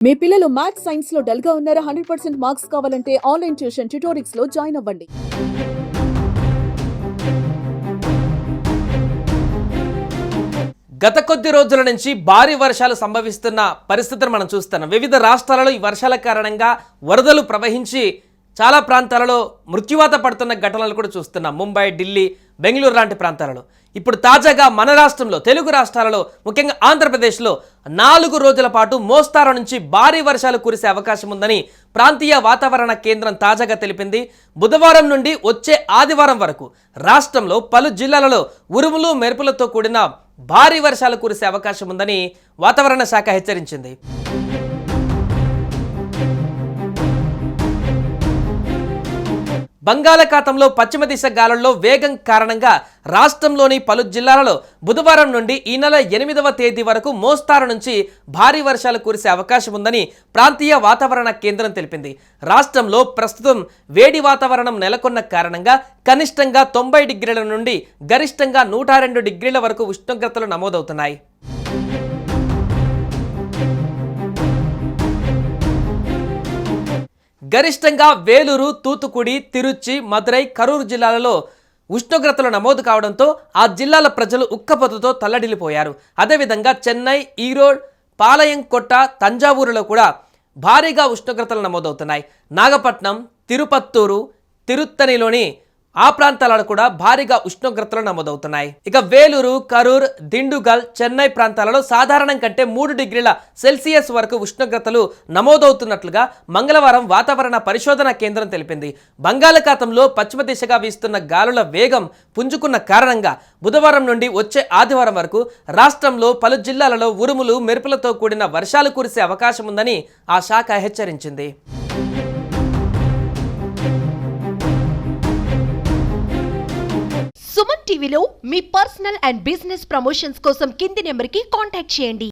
మీ పిల్లలు maths science లో dull గా ఉన్నారా? 100% మార్క్స్ కావాలంటే ఆన్లైన్ ట్యూషన్ ట్యుటోరిక్స్ లో జాయిన్ అవ్వండి. గత కొద్ది రోజుల నుంచి భారీ వర్షాలు సంభవిస్తున్న పరిస్థితులను మనం చూస్తున్నాం. వివిధ రాష్ట్రాలలో ఈ వర్షాల కారణంగా వరదలు ప్రవహించి చాలా ప్రాంతాలలో మృత్యువాత పడుతున్న ఘటనలు కూడా చూస్తున్నాం. ముంబై, ఢిల్లీ, బెంగళూరు లాంటి ప్రాంతాలలో. ఇప్పుడు తాజాగా మన రాష్ట్రంలో, తెలుగు రాష్ట్రాలలో, ముఖ్యంగా ఆంధ్రప్రదేశ్లో 4 రోజుల పాటు మోస్తారు నుంచి భారీ వర్షాలు కురిసే అవకాశం ఉందని ప్రాంతీయ వాతావరణ కేంద్రం తాజాగా తెలిపింది. బుధవారం నుండి వచ్చే ఆదివారం వరకు రాష్ట్రంలో పలు జిల్లాలలో ఉరుములు మెరుపులతో కూడిన భారీ వర్షాలు కురిసే అవకాశం ఉందని వాతావరణ శాఖ హెచ్చరించింది. బంగాళాఖాతంలో పశ్చిమ దిశ గాలుల్లో వేగం కారణంగా రాష్ట్రంలోని పలు జిల్లాలలో బుధవారం నుండి ఈ నెల 8వ తేదీ వరకు మోస్తారు నుంచి భారీ వర్షాలు కురిసే అవకాశం ఉందని ప్రాంతీయ వాతావరణ కేంద్రం తెలిపింది. రాష్ట్రంలో ప్రస్తుతం వేడి వాతావరణం నెలకొన్న కారణంగా కనిష్టంగా 90 డిగ్రీల నుండి గరిష్టంగా 102 డిగ్రీల వరకు ఉష్ణోగ్రతలు నమోదవుతున్నాయి. గరిష్టంగా వేలూరు, తూతుకుడి, తిరుచి, మదురై, కరూరు జిల్లాలలో ఉష్ణోగ్రతలు నమోదు కావడంతో ఆ జిల్లాల ప్రజలు ఉక్కపొతతో తల్లడిల్లిపోయారు. అదేవిధంగా చెన్నై, ఈరోడ్, పాలయం కొట్ట, తంజావూరులో కూడా భారీగా ఉష్ణోగ్రతలు నమోదవుతున్నాయి. నాగపట్నం, తిరుపత్తూరు, తిరుత్తనిలోని ఆ ప్రాంతాలలో కూడా భారీగా ఉష్ణోగ్రతలు నమోదవుతున్నాయి. ఇక వేలూరు, కరూర్, దిండుగల్, చెన్నై ప్రాంతాలలో సాధారణం కంటే 3 డిగ్రీల సెల్సియస్ వరకు ఉష్ణోగ్రతలు నమోదవుతున్నట్లుగా మంగళవారం వాతావరణ పరిశోధన కేంద్రం తెలిపింది. బంగాళాఖాతంలో పశ్చిమ దిశగా వీస్తున్న గాలుల వేగం పుంజుకున్న కారణంగా బుధవారం నుండి వచ్చే ఆదివారం వరకు రాష్ట్రంలో పలు జిల్లాలలో ఉరుములు మెరుపులతో కూడిన వర్షాలు కురిసే అవకాశం ఉందని ఆ శాఖ హెచ్చరించింది. సుమన్ టీవీలో మీ పర్సనల్ అండ్ బిజినెస్ ప్రమోషన్స్ కోసం కింది నెంబర్కి కాంటాక్ట్ చేయండి.